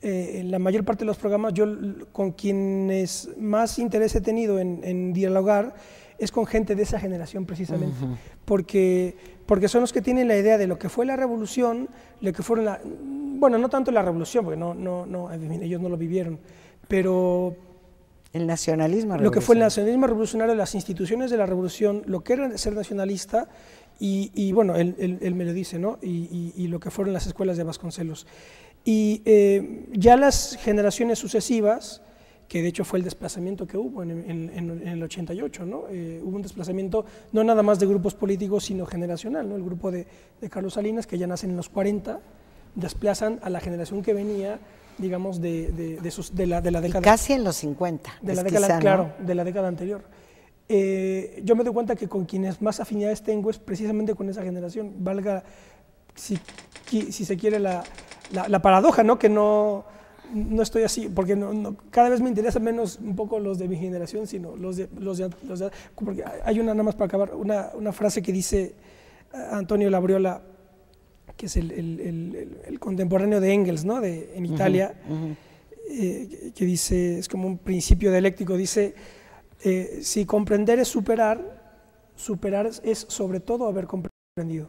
en la mayor parte de los programas, yo con quienes más interés he tenido en dialogar es con gente de esa generación precisamente, porque son los que tienen la idea de lo que fue la revolución, lo que fueron bueno, no tanto la revolución, porque ellos no lo vivieron, pero el nacionalismo revolucionario. Lo que fue el nacionalismo revolucionario, las instituciones de la revolución, lo que era ser nacionalista, y bueno, él me lo dice, ¿no? Y lo que fueron las escuelas de Vasconcelos. Y ya las generaciones sucesivas, que de hecho fue el desplazamiento que hubo en el 88, ¿no? Hubo un desplazamiento no nada más de grupos políticos, sino generacional, ¿no? El grupo de Carlos Salinas, que ya nacen en los 40, desplazan a la generación que venía, digamos, de la década... Y casi en los 50. De la década, quizá, claro, ¿no? De la década anterior. Yo me doy cuenta que con quienes más afinidades tengo es precisamente con esa generación, valga, si se quiere, la paradoja, ¿no? Que no estoy así, porque cada vez me interesan menos un poco los de mi generación, sino los de porque hay una, nada más para acabar, una frase que dice Antonio Labriola, que es el contemporáneo de Engels, ¿no? En Italia, que dice, es como un principio dialéctico, dice, si comprender es superar es sobre todo haber comprendido.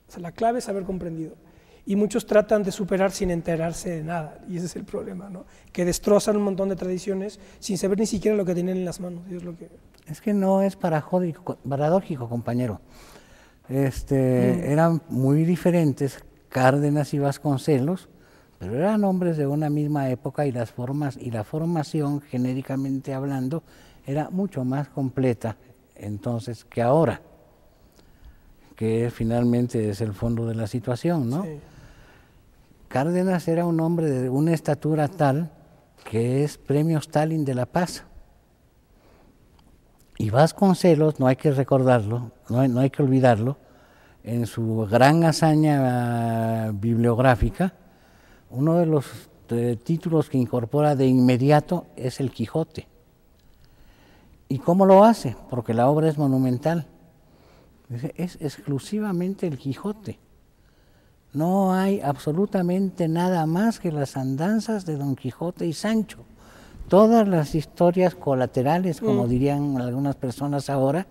O sea, la clave es haber comprendido. Y muchos tratan de superar sin enterarse de nada, y ese es el problema, ¿no? Que destrozan un montón de tradiciones sin saber ni siquiera lo que tienen en las manos. Es que no es paradójico, compañero. Eran muy diferentes Cárdenas y Vasconcelos, pero eran hombres de una misma época, y las formas y la formación, genéricamente hablando, era mucho más completa entonces que ahora, que finalmente es el fondo de la situación, ¿no? Sí. Cárdenas era un hombre de una estatura tal que es premio Stalin de la paz. Y Vasconcelos, no hay que recordarlo, no hay que olvidarlo, en su gran hazaña bibliográfica, uno de los títulos que incorpora de inmediato es el Quijote. ¿Y cómo lo hace? Porque la obra es monumental. Dice, es exclusivamente el Quijote. No hay absolutamente nada más que las andanzas de Don Quijote y Sancho. Todas las historias colaterales, como dirían algunas personas ahora,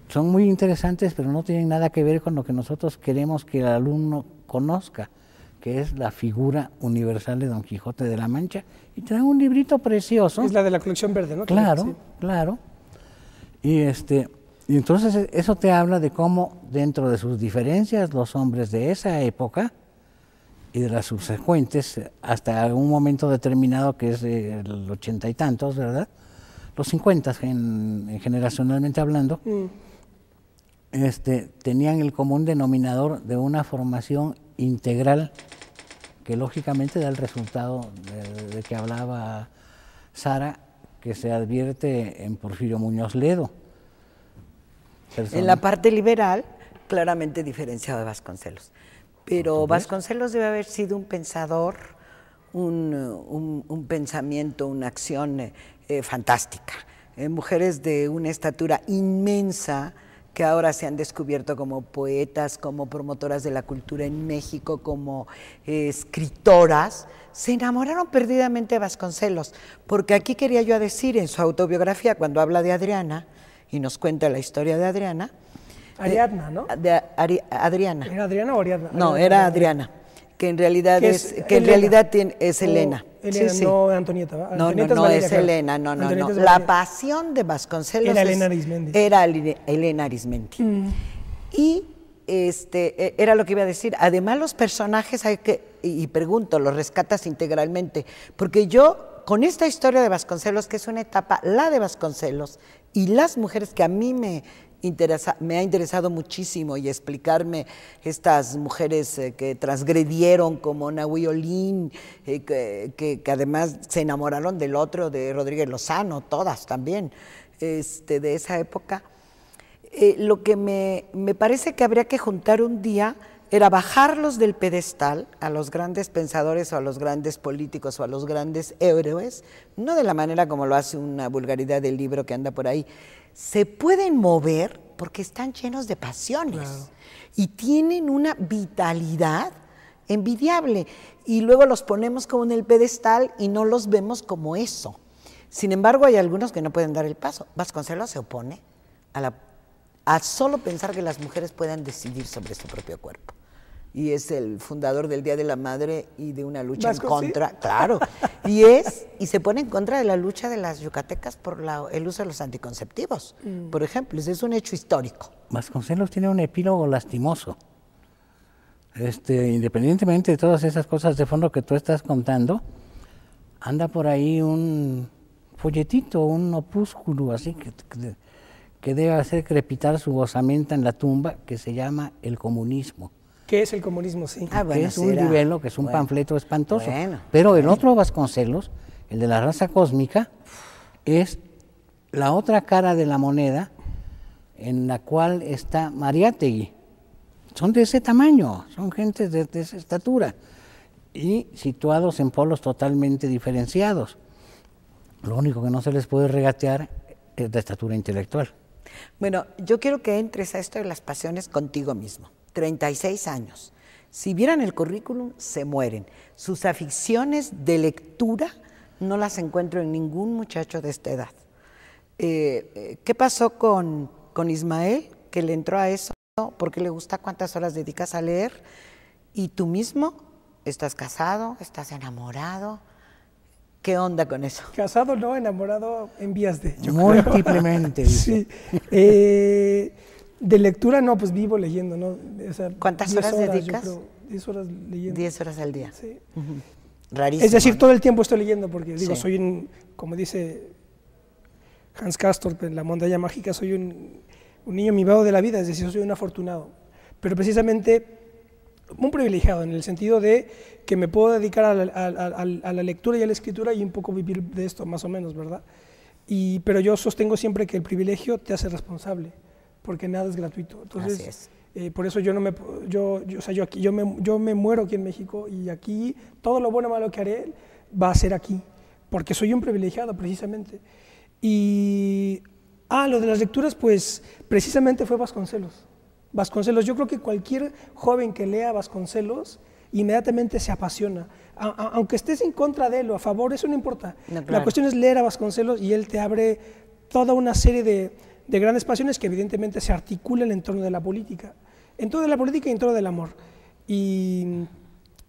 son muy interesantes, pero no tienen nada que ver con lo que nosotros queremos que el alumno conozca, que es la figura universal de Don Quijote de la Mancha. Y trae un librito precioso. Es la de la colección verde, ¿no? Claro, Sí. claro. Y entonces eso te habla de cómo dentro de sus diferencias los hombres de esa época y de las subsecuentes hasta un momento determinado que es el 80 y tantos, ¿verdad? Los 50 generacionalmente hablando, tenían el común denominador de una formación integral que lógicamente da el resultado de que hablaba Sara, que se advierte en Porfirio Muñoz Ledo. En la parte liberal, claramente diferenciado de Vasconcelos. Pero Vasconcelos debe haber sido un pensador, un pensamiento, una acción fantástica. Mujeres de una estatura inmensa que ahora se han descubierto como poetas, como promotoras de la cultura en México, como escritoras, se enamoraron perdidamente de Vasconcelos. Porque aquí quería yo decir en su autobiografía, cuando habla de Adriana, y nos cuenta la historia de Adriana. Ariadna, ¿no? Adriana. ¿Era Adriana o Ariadna? No, era Adriana, que en realidad es Elena. Elena, Sí, sí. no Antonieta, ¿va? No, Antonieta no Valeria, es claro. Elena, no. Antonieta es La Valeria. pasión de Vasconcelos Era Elena Arismendi. Era Elena Arismendi. Y era lo que iba a decir. Además, los personajes y pregunto, ¿los rescatas integralmente? Porque yo, con esta historia de Vasconcelos, que es una etapa, la de Vasconcelos, y las mujeres que a mí me ha interesado muchísimo, y explicarme estas mujeres que transgredieron como Nahui Olin, que además se enamoraron del otro, de Rodríguez Lozano, todas también, de esa época. Lo que me parece que habría que juntar un día era bajarlos del pedestal a los grandes pensadores o a los grandes políticos o a los grandes héroes, no de la manera como lo hace una vulgaridad del libro que anda por ahí. Se pueden mover porque están llenos de pasiones, claro, y tienen una vitalidad envidiable, y luego los ponemos como en el pedestal y no los vemos como eso. Sin embargo, hay algunos que no pueden dar el paso. Vasconcelos se opone a solo pensar que las mujeres puedan decidir sobre su propio cuerpo. Y es el fundador del Día de la Madre y de una lucha en contra, ¿sí? Claro, y se pone en contra de la lucha de las yucatecas por el uso de los anticonceptivos, por ejemplo. Es un hecho histórico. Vasconcelos tiene un epílogo lastimoso. Independientemente de todas esas cosas de fondo que tú estás contando, anda por ahí un folletito, un opúsculo así que debe hacer crepitar su osamenta en la tumba, que se llama El Comunismo. ¿Qué es el comunismo? Sí. Que es un libelo, que es un panfleto espantoso. Pero el otro Vasconcelos, el de la raza cósmica, es la otra cara de la moneda en la cual está Mariátegui. Son de ese tamaño, son gente de esa estatura y situados en polos totalmente diferenciados. Lo único que no se les puede regatear es la estatura intelectual. Bueno, yo quiero que entres a esto de las pasiones contigo mismo. 36 años. Si vieran el currículum, se mueren. Sus aficiones de lectura no las encuentro en ningún muchacho de esta edad. ¿Qué pasó con Ismael, que le entró a eso? ¿Por qué le gusta? ¿Cuántas horas dedicas a leer? ¿Y tú mismo? ¿Estás casado? ¿Estás enamorado? ¿Qué onda con eso? Casado, no, enamorado, en vías de... Múltiplemente. Sí. De lectura, no, pues vivo leyendo, ¿no? O sea, ¿cuántas horas dedicas? 10 horas leyendo. 10 horas al día. Sí. Rarísimo. Es decir, todo el tiempo estoy leyendo, porque digo, sí, soy como dice Hans Castorp en La montaña mágica, soy un niño mimado de la vida, es decir, soy un afortunado. Pero precisamente un privilegiado, en el sentido de que me puedo dedicar a la lectura y a la escritura y un poco vivir de esto, más o menos, ¿verdad? Pero yo sostengo siempre que el privilegio te hace responsable, porque nada es gratuito. Entonces, así es. Por eso yo me muero aquí en México, y aquí todo lo bueno o malo que haré va a ser aquí, porque soy un privilegiado precisamente. Y, lo de las lecturas, pues precisamente fue Vasconcelos. Vasconcelos, yo creo que cualquier joven que lea Vasconcelos inmediatamente se apasiona. Aunque estés en contra de él o a favor, eso no importa. No, claro. La cuestión es leer a Vasconcelos y él te abre toda una serie de grandes pasiones que evidentemente se articulan en torno de la política. En torno de la política y en torno del amor. Y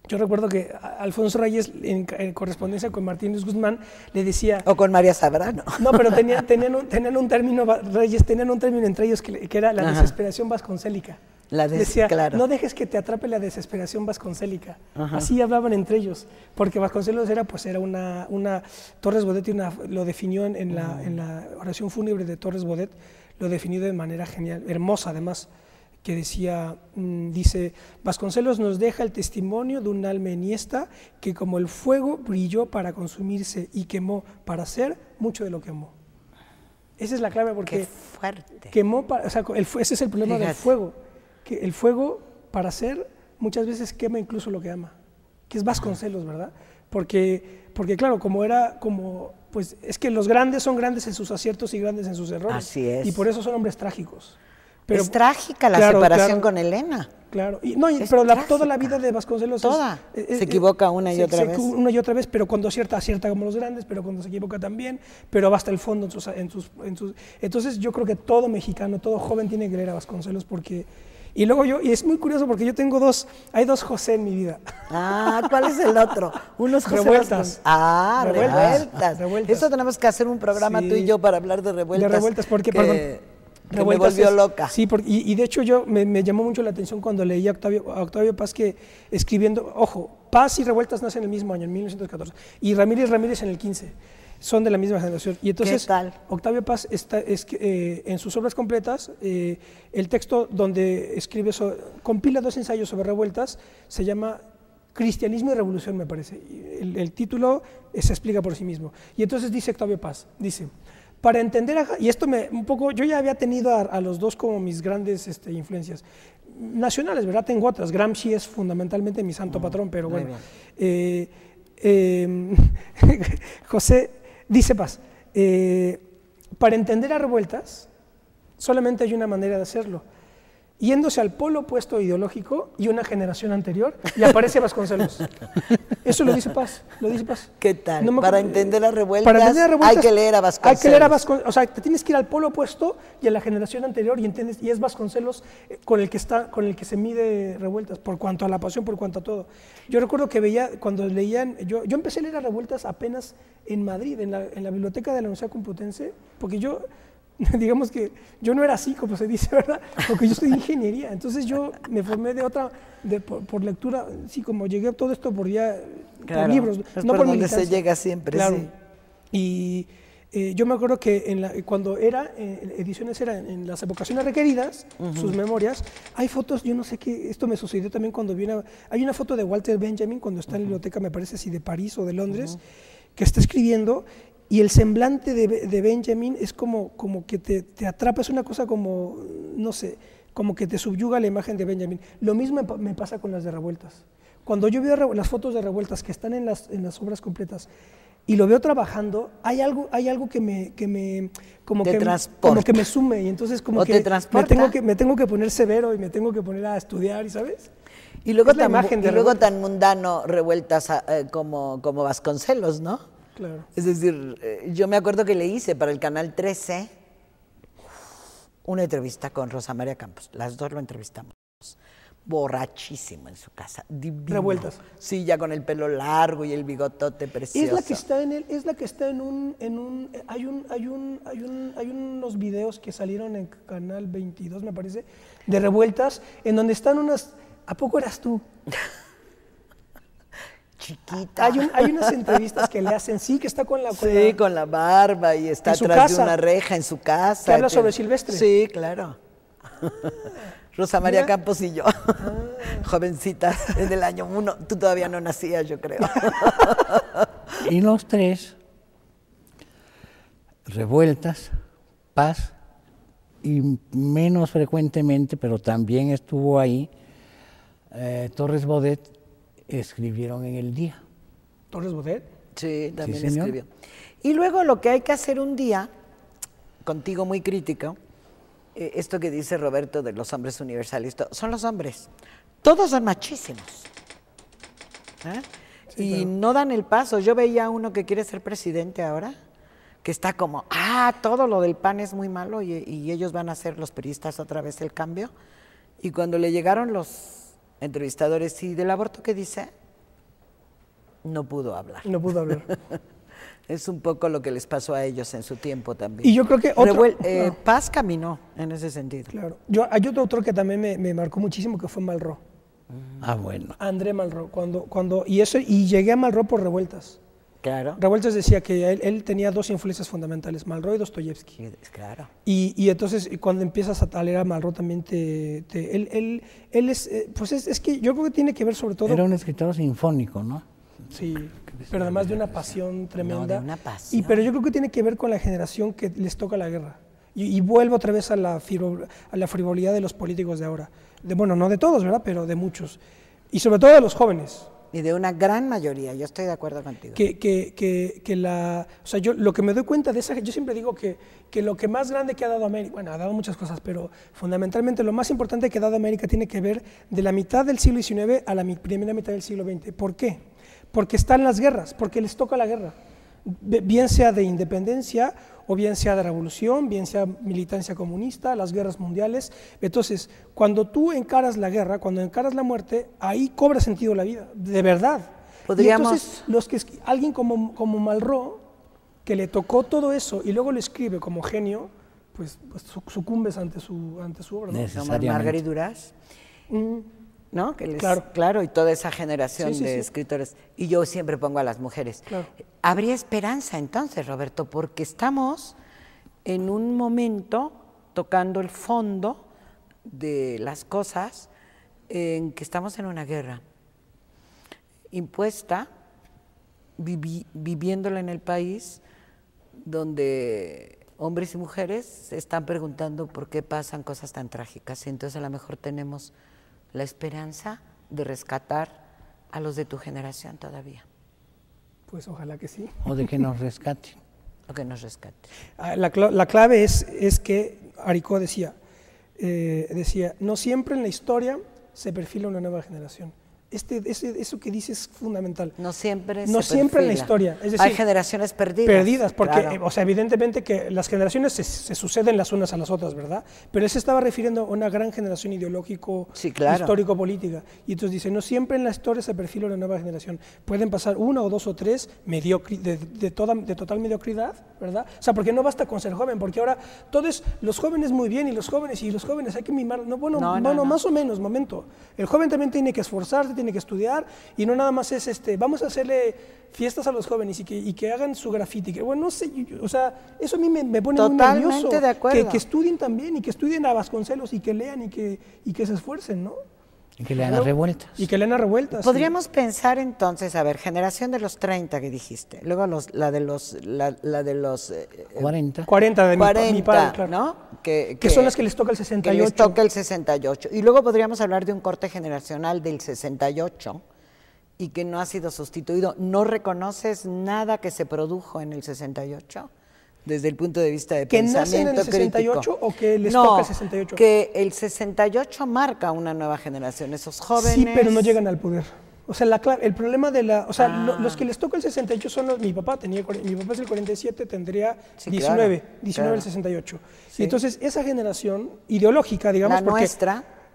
yo recuerdo que Alfonso Reyes, en correspondencia con Martín Luis Guzmán, le decía... O con María Sabrano. No, pero tenían un término, Reyes, tenían un término entre ellos que era la desesperación vasconcélica. Decía, claro. No dejes que te atrape la desesperación vasconcélica. Así hablaban entre ellos, porque Vasconcelos era una Torres Bodet, lo definió en la oración fúnebre de Torres Bodet, lo definió de manera genial, hermosa además, que dice, Vasconcelos nos deja el testimonio de un alma enhiesta que como el fuego brilló para consumirse y quemó para ser mucho de lo que amó. Esa es la clave, porque qué fuerte. Quemó ese es el problema del fuego, que el fuego para ser muchas veces quema incluso lo que ama, que es Vasconcelos, ¿verdad? Porque claro, pues es que los grandes son grandes en sus aciertos y grandes en sus errores. Así es. Y por eso son hombres trágicos. Pero, es trágica la separación con Elena. Claro, pero toda la vida de Vasconcelos se equivoca una y otra vez. Una y otra vez, pero cuando acierta como los grandes, pero cuando se equivoca también, pero va hasta el fondo en sus. Entonces yo creo que todo mexicano, todo joven tiene que leer a Vasconcelos porque... Y luego y es muy curioso porque yo tengo hay dos José en mi vida. ¿Cuál es el otro? Unos José Revueltas. Revueltas. Eso tenemos que hacer un programa tú y yo para hablar de Revueltas. De Revueltas, porque, perdón. Que me volvió loca. Sí, y de hecho me llamó mucho la atención cuando leí a Octavio Paz que escribiendo, ojo, Paz y Revueltas nacen en el mismo año, en 1914, y Ramírez en el 15, son de la misma generación. Y entonces, ¿qué tal? Octavio Paz en sus obras completas, el texto donde escribe compila 2 ensayos sobre revueltas, se llama Cristianismo y Revolución, me parece. El título se explica por sí mismo. Y entonces dice Octavio Paz, dice... Para entender, y esto yo ya había tenido a los dos como mis grandes influencias nacionales, ¿verdad? Tengo otras, Gramsci es fundamentalmente mi santo patrón, pero bueno. José, dice Paz, para entender a Revueltas, solamente hay una manera de hacerlo, yéndose al polo opuesto ideológico y una generación anterior, y aparece Vasconcelos. Eso lo dice Paz. ¿Qué tal? Para entender a Revueltas hay que leer a Vasconcelos. O sea, te tienes que ir al polo opuesto y a la generación anterior y entiendes, y es Vasconcelos con el que se mide Revueltas, por cuanto a la pasión, por cuanto a todo. Yo recuerdo que veía, cuando leían, yo empecé a leer a Revueltas apenas en Madrid, en la biblioteca de la Universidad Complutense, porque digamos que yo no era así, como se dice, ¿verdad? Porque yo estudié ingeniería, entonces yo me formé por lectura, sí, como llegué a todo esto por libros, no por militancia. Se llega siempre, claro. Sí. Y yo me acuerdo que cuando ediciones eran en las evocaciones requeridas, sus memorias, hay fotos, yo no sé qué, esto me sucedió también cuando hay una foto de Walter Benjamin cuando está en la biblioteca, me parece si de París o de Londres, que está escribiendo. Y el semblante de Benjamin es como que te atrapa, es una cosa como, no sé, como que te subyuga la imagen de Benjamin. Lo mismo me pasa con las de Revueltas. Cuando yo veo las fotos de Revueltas que están en las obras completas y lo veo trabajando, hay algo que me sume, y entonces como que me tengo que poner severo y me tengo que poner a estudiar, ¿sabes? Y luego tan mundano Revueltas como Vasconcelos, ¿no? Claro. Es decir, yo me acuerdo que le hice para el Canal 13 una entrevista con Rosa María Campos. Las dos lo entrevistamos. Borrachísimo en su casa. Divino. Revueltas. Sí, ya con el pelo largo y el bigotote precioso. Es la que está hay unos videos que salieron en Canal 22, me parece, de Revueltas, en donde están ¿a poco eras tú? Chiquita. Hay unas entrevistas que le hacen, sí, que está con la barba y está atrás de una reja en su casa. Que habla sobre Silvestre. Sí, claro. Rosa María Campos y yo, jovencita, en el año 1. Tú todavía no nacías, yo creo. Y los tres, Revueltas, Paz, y menos frecuentemente, pero también estuvo ahí, Torres Bodet, escribieron en El Día. ¿Torres Bodet? Sí, también escribió. Y luego lo que hay que hacer un día contigo muy crítico. Esto que dice Roberto de los hombres universales, son los hombres. Todos son machísimos. Sí, y no dan el paso. Yo veía a uno que quiere ser presidente ahora, que está como, todo lo del PAN es muy malo y ellos van a ser los periodistas otra vez el cambio. Y cuando le llegaron los entrevistadores, ¿y del aborto qué dice? No pudo hablar. No pudo hablar. Es un poco lo que les pasó a ellos en su tiempo también. Y yo creo que Paz caminó en ese sentido. Claro. Hay otro autor que también me marcó muchísimo, que fue Malraux. Bueno. André Malraux. Y llegué a Malraux por Revueltas. Claro. Revueltas decía que él tenía dos influencias fundamentales, Malraux y Dostoyevsky. Claro. Y entonces cuando empiezas a leer a Malraux también él es, pues es que yo creo que tiene que ver sobre todo... Era un escritor sinfónico, ¿no? Sí, pero además de una pasión tremenda. No, de una pasión. Pero yo creo que tiene que ver con la generación que les toca la guerra. Y vuelvo otra vez a la frivolidad de los políticos de ahora. Bueno, no de todos, ¿verdad? Pero de muchos. Y sobre todo de los jóvenes. Y de una gran mayoría, yo estoy de acuerdo contigo. O sea, yo lo que me doy cuenta de esa, yo siempre digo que lo que más grande que ha dado América, bueno, ha dado muchas cosas, pero fundamentalmente lo más importante que ha dado América tiene que ver de la mitad del siglo XIX a la primera mitad del siglo XX. ¿Por qué? Porque están las guerras, porque les toca la guerra, bien sea de independencia o bien sea de revolución, bien sea militancia comunista, las guerras mundiales. Entonces, cuando tú encaras la guerra, cuando encaras la muerte, ahí cobra sentido la vida, de verdad. Podríamos... Y entonces, alguien como Malraux, que le tocó todo eso y luego lo escribe como genio, pues sucumbes ante su obra, ¿no? Marguerite Duras. ¿No? Claro, y toda esa generación de escritores. Y yo siempre pongo a las mujeres. Claro. Habría esperanza entonces, Roberto, porque estamos en un momento tocando el fondo de las cosas en que estamos en una guerra impuesta, viviéndola en el país, donde hombres y mujeres se están preguntando por qué pasan cosas tan trágicas. Y entonces a lo mejor tenemos la esperanza de rescatar a los de tu generación todavía. Pues ojalá que sí. O de que nos rescaten. O que nos rescaten. La clave es que Aricó decía, no siempre en la historia se perfila una nueva generación. Eso que dices es fundamental. No siempre en la historia. Es decir, hay generaciones perdidas. Porque, claro. O sea, evidentemente que las generaciones se suceden las unas a las otras, ¿verdad? Pero él se estaba refiriendo a una gran generación ideológico, histórico-política. Y entonces dice, no siempre en la historia se perfila una nueva generación. Pueden pasar una o dos o tres de total mediocridad, ¿verdad? O sea, porque no basta con ser joven, porque ahora todos los jóvenes muy bien y los jóvenes hay que mimar. No, más o menos, momento. El joven también tiene que esforzarse, tiene que estudiar, y no nada más es vamos a hacerle fiestas a los jóvenes y que hagan su graffiti, que bueno, no sé, o sea, eso a mí me pone muy nervioso. De acuerdo. Que estudien también, y que estudien a Vasconcelos, y que lean y que se esfuercen, ¿no? Y que lean a Revueltas. Y que lean a Revueltas. Podríamos pensar entonces, a ver, generación de los 30 que dijiste, luego la de los 40 de mi padre, claro. ¿no? Que son las que les toca el 68. Que les toca el 68. Y luego podríamos hablar de un corte generacional del 68 y que no ha sido sustituido. ¿No reconoces nada que se produjo en el 68? Desde el punto de vista de pensamiento crítico. ¿Que nacen en el 68 o que les toca el 68? Que el 68 marca una nueva generación, esos jóvenes... Sí, pero no llegan al poder. O sea, el problema de los que les toca el 68 son mi papá es el 47, tendría 19 el 68. Sí. Y entonces esa generación ideológica, digamos...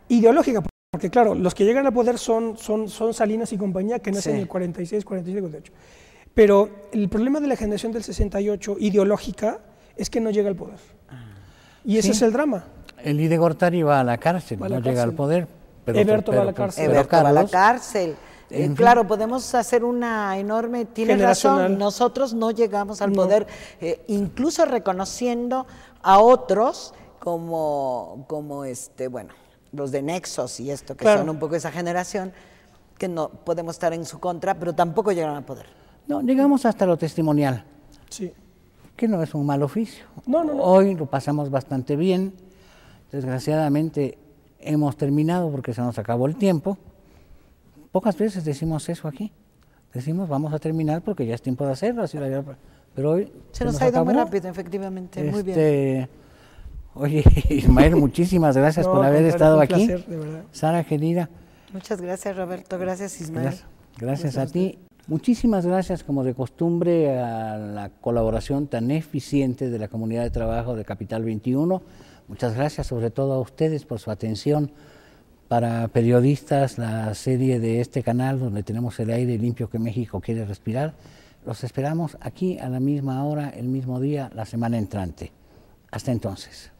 Ideológica, porque claro, los que llegan al poder son Salinas y compañía, que nacen en el 46, 47, 48. Pero el problema de la generación del 68 ideológica es que no llega al poder. Y ese es el drama. El líder Gortari va a la cárcel, llega al poder. Eberto va a la cárcel. Eberto va a la cárcel. Claro, podemos hacer una enorme... Tienes razón, nosotros no llegamos al poder, incluso reconociendo a otros como los de Nexos y esto, que son un poco esa generación, que no podemos estar en su contra, pero tampoco llegaron al poder. No, llegamos hasta lo testimonial. Sí. Que no es un mal oficio. No. Hoy lo pasamos bastante bien. Desgraciadamente hemos terminado porque se nos acabó el tiempo. Pocas veces decimos eso aquí. Decimos vamos a terminar porque ya es tiempo de hacerlo. Así lo había Pero hoy se nos ha ido muy rápido, efectivamente, muy bien. Oye, Ismael, muchísimas gracias por haber estado aquí. Placer, de verdad. Sara, querida. Muchas gracias, Roberto. Gracias, Ismael. Gracias a ti. Muchísimas gracias, como de costumbre, a la colaboración tan eficiente de la comunidad de trabajo de Capital 21. Muchas gracias, sobre todo a ustedes, por su atención. Para periodistas, la serie de este canal, donde tenemos el aire limpio que México quiere respirar. Los esperamos aquí a la misma hora, el mismo día, la semana entrante. Hasta entonces.